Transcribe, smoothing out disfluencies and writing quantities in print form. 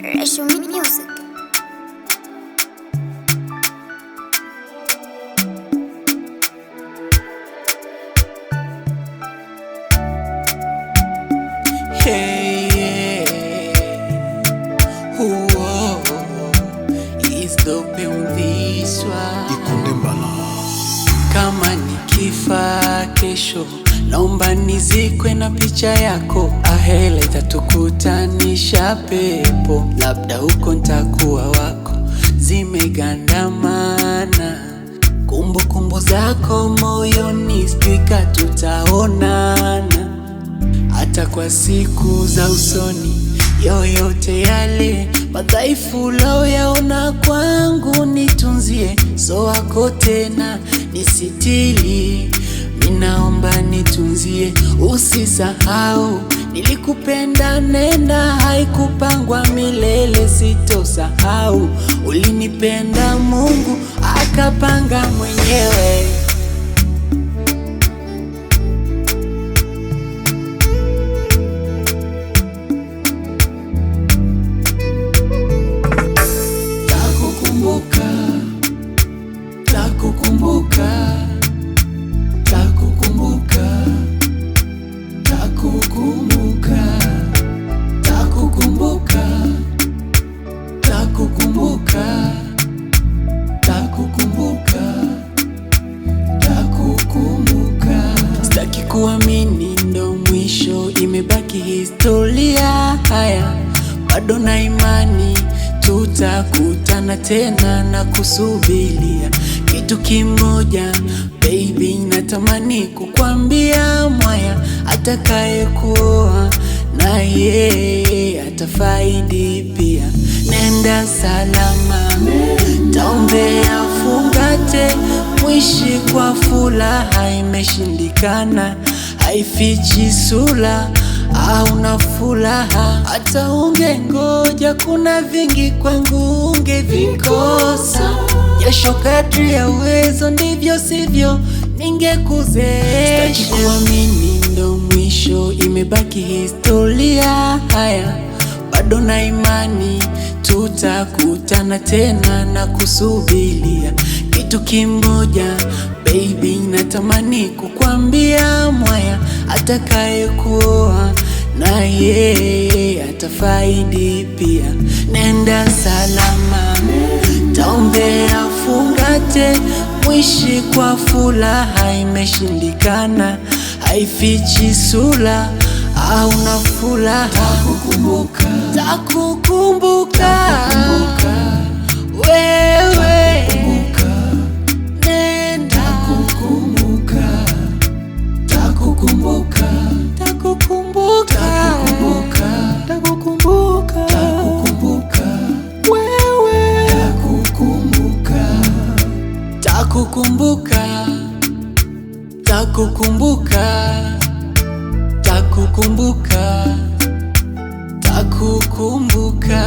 Ratio Music. Hey, whoa, isitope mviswa. Kama nikifa kesho, naomba nizikwe na picha yako. Ahele tatukutanisha pepo, labda huko ntakuwa wako. Zimegandamana kumbukumbu zako moyoni, sijui tutaonana hata kwa siku za usoni. Yoyote yale madhaifu lao yaona kwangu, nitunzie so wako tena nisitili. Minaomba nitunzie, usisahau nilikupenda, nenda, haikupangwa milele, sitosahau. Ulinipenda Mungu akapanga mwenyewe. Takukumbuka, takukumbuka, takukumbuka, takukumbuka, takukumbuka, takukumbuka, takukumbuka. Sitaki kuamini ndo mwisho, imebaki historia. Haya, bado na imani tutakutana tena na kusubiria kitu kimoja baby, natamani kukwambia mwaya, atakaye kuoa na yeye atafaidi pia. Nenda salama, taombea fungate, mwishi kwa furaha. Imeshindikana, haifichi sura au na furaha. Hata ungengoja, kuna vingi kwangu ungevikosa. Jasho kadri ya uwezo, ndivyo sivyo ningekuzesha. Sitaki kuamini ndo mwisho, imebaki historia. Haya, bado na imani tutakutana tena na kusubiria kitu kimoja baby, natamani kukwambia mwaya, atakaye kuoa na yeye atafaidi pia. Nenda salama, taombea fungate, mwishi kwa furaha. Imeshindikana, haifichi sura au na furaha. Takukumbuka, takukumbuka, wewe nenda. Takukumbuka, takukumbuka, takukumbuka, takukumbuka, takukumbuka, wewe takukumbuka, takukumbuka, takukumbuka, takukumbuka, takukumbuka, takukumbuka.